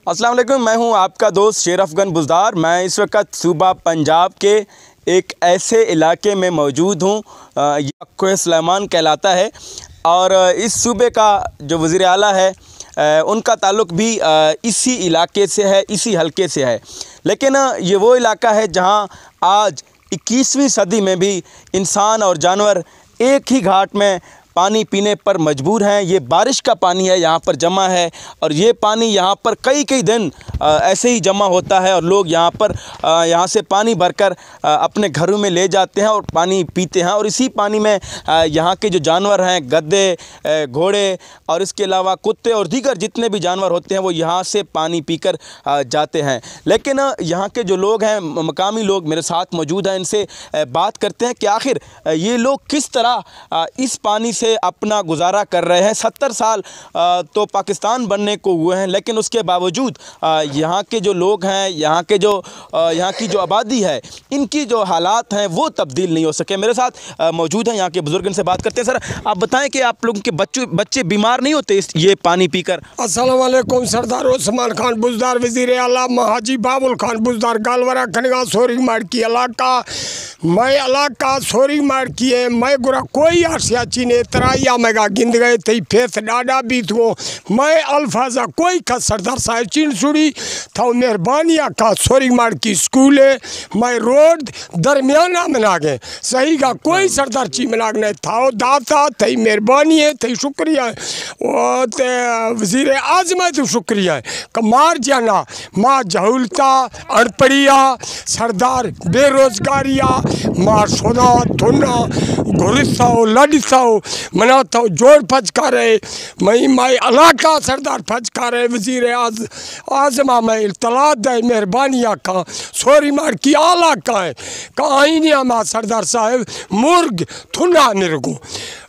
अस्सलाम वालेकुम, मैं हूं आपका दोस्त शेर अफगन बुज़दार। मैं इस वक्त सूबा पंजाब के एक ऐसे इलाके में मौजूद हूं, यह कोह सुलेमान कहलाता है। और इस सूबे का जो वज़ीर आला है उनका ताल्लुक़ भी इसी इलाके से है, इसी हलके से है। लेकिन ये वो इलाका है जहां आज 21वीं सदी में भी इंसान और जानवर एक ही घाट में पानी पीने पर मजबूर हैं। ये बारिश का पानी है, यहाँ पर जमा है और ये पानी यहाँ पर कई कई दिन ऐसे ही जमा होता है और लोग यहाँ से पानी भरकर अपने घरों में ले जाते हैं और पानी पीते हैं। और इसी पानी में यहाँ के जो जानवर हैं, गधे, घोड़े और इसके अलावा कुत्ते और दीगर जितने भी जानवर होते हैं वो यहाँ से पानी पीकर जाते हैं। लेकिन यहाँ के जो लोग हैं, मकामी लोग मेरे साथ मौजूद हैं, इनसे बात करते हैं कि आखिर ये लोग किस तरह इस पानी से अपना गुजारा कर रहे हैं। 70 साल तो पाकिस्तान बनने को हुए हैं, लेकिन उसके बावजूद यहाँ के जो लोग हैं, यहाँ की जो आबादी है, इनकी जो हालात हैं वो तब्दील नहीं हो सके। मेरे साथ मौजूद हैं यहाँ के बुज़ुर्ग, इनसे बात करते हैं। सर, आप बताएं कि आप लोगों के बच्चे बीमार नहीं होते ये पानी पीकर? अस्सलाम वालेकुम। सरदार उस्मान खान बुज़दार, वज़ीर आला हाजी बाबुल खान बुज़दार, गालवरा खनगा सोरी मार की इलाका, मैं इलाका सोरी मार की है। मैं गुरा कोई आसिया चीने तराइया मेगा गिंद गए थे फेस डाडा भी थो। मैं अल्फाजा कोई का सरदार साहब चीन सुड़ी था मेहरबानिया का सोरी मार की स्कूल है। मैं रोड दरमियाना मना गए सही का कोई सरदार ची मनाग नहीं था। दाता थी मेहरबानी है, थी शुक्रिया है, वज़ीर आज़म तो शुक्रिया है। कमार जाना माँ जहूलता अनपढ़िया सरदार बेरोजगारिया माँ सोना धुना घुरसाओ लड़साओ मनाता जोड़ फचका रहे। मई माई इलाका सरदार फचका रहे। वज़ीर आज़मा में इतला दे मेहरबानिया का सोरी मार की आला का है कहीं माँ सरदार साहब मुर्ग थुना निरगू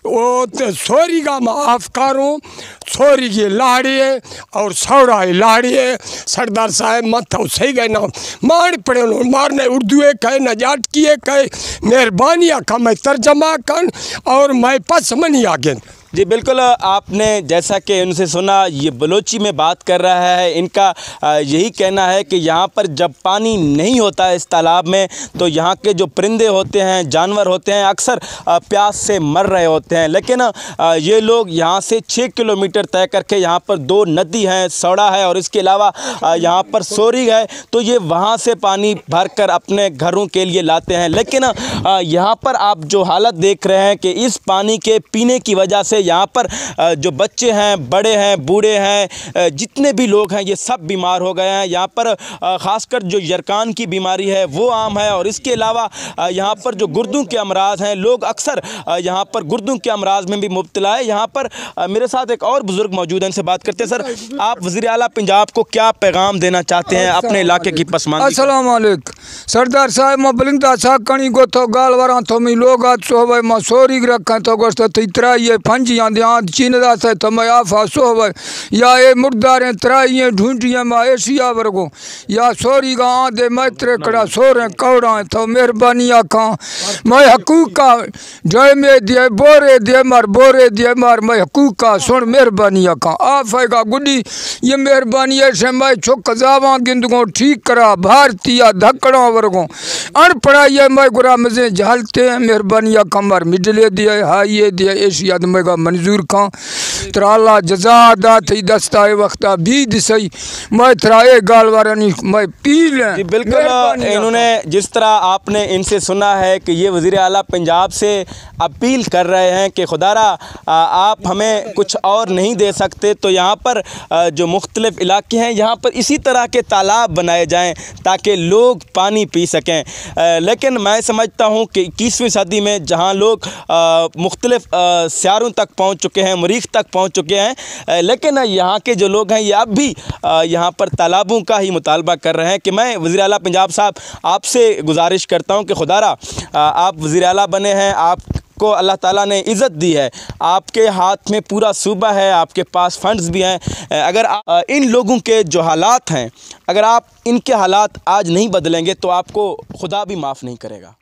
वो सोरी का माफ़ करूँ। सोरी की लाड़ी है और सौड़ा लाड़ी है। सरदार साहब मत सही गए ना मार पड़े मारने उर्दू कहे न जाट किए कहे मेहरबानिया का मैं तर्जमा कर और मैं पसमनी आगे। जी बिल्कुल, आपने जैसा कि उनसे सुना, ये बलोची में बात कर रहा है। इनका यही कहना है कि यहाँ पर जब पानी नहीं होता है इस तालाब में तो यहाँ के जो परिंदे होते हैं, जानवर होते हैं, अक्सर प्यास से मर रहे होते हैं। लेकिन ये लोग यहाँ से 6 किलोमीटर तय करके, यहाँ पर 2 नदी हैं, सौड़ा है और इसके अलावा यहाँ पर सोरी है, तो ये वहाँ से पानी भर कर अपने घरों के लिए लाते हैं। लेकिन यहाँ पर आप जो हालत देख रहे हैं कि इस पानी के पीने की वजह से यहाँ पर जो बच्चे हैं, बड़े हैं, बूढ़े हैं, जितने भी लोग हैं ये सब बीमार हो गए हैं। यहाँ पर ख़ासकर जो यरकान की बीमारी है वो आम है और इसके अलावा यहाँ पर जो गुर्दों के अमराज हैं, लोग अक्सर यहाँ पर गुर्दों के अमराज में भी मुब्तला है। यहाँ पर मेरे साथ एक और बुज़ुर्ग मौजूद हैं, इनसे बात करते हैं। सर, आप वज़ीर आला पंजाब को क्या पैगाम देना चाहते हैं अपने इलाके की पसमानदी? अस्सलाम वालेकुम सरदार साहब, मैं बलिंदा सा कणी गो तो गाल वरा तो मी लोग आज सो भाई मैं सोरी रखा तो गोश्त इतरा ये फंजी ध्यान चीनदा से तो मैं आफा सो भाई या ये मुर्दारे तराइए ढूंढिए मैं एशिया वर्गो या सोरी गा दे मैं तेरे कड़ा सोरे कौड़ा तो मेहरबानी आखा मैं हकूक का जय में दिए बोरे दिए मार मैं हकूक का सुन मेहरबानी आखा आफेगा गुडी ये मेहरबानी से मैं छुक जावा गिंदगो ठीक करा भारतीय धक्कड़ा वर्गो अनपढ़ा ये मैं गुरा मजे झालते हैं मेहरबानी आखा मार मिडले दिए हाई दिए एशिया मेगा मंजूर खां तराला जजादा थी दस्ता वक्ता भी दिसई मैं तराए गालवारानी मैं पी लें। जी बिल्कुल, इन्होंने जिस तरह आपने इनसे सुना है कि ये वज़ीर आला पंजाब से अपील कर रहे हैं कि खुदारा आप हमें कुछ और नहीं दे सकते तो यहाँ पर जो मुख्तलिफ़ इलाके हैं यहाँ पर इसी तरह के तालाब बनाए जाएँ ताकि लोग पानी पी सकें। लेकिन मैं समझता हूँ कि 21वीं सदी में जहाँ लोग मुख्तलिफ़ सियारों तक पहुँच चुके हैं, मरीख तक पहुँच चुके हैं, लेकिन यहाँ के जो लोग हैं ये अब भी यहाँ पर तालाबों का ही मुतालबा कर रहे हैं। कि मैं वज़ीर आला पंजाब साहब आपसे गुजारिश करता हूँ कि खुदारा आप वज़ीर आला बने हैं, आपको अल्लाह ताला ने इज़्ज़त दी है, आपके हाथ में पूरा सूबा है, आपके पास फंड्स भी हैं। अगर इन लोगों के जो हालात हैं, अगर आप इनके हालात आज नहीं बदलेंगे तो आपको खुदा भी माफ़ नहीं करेगा।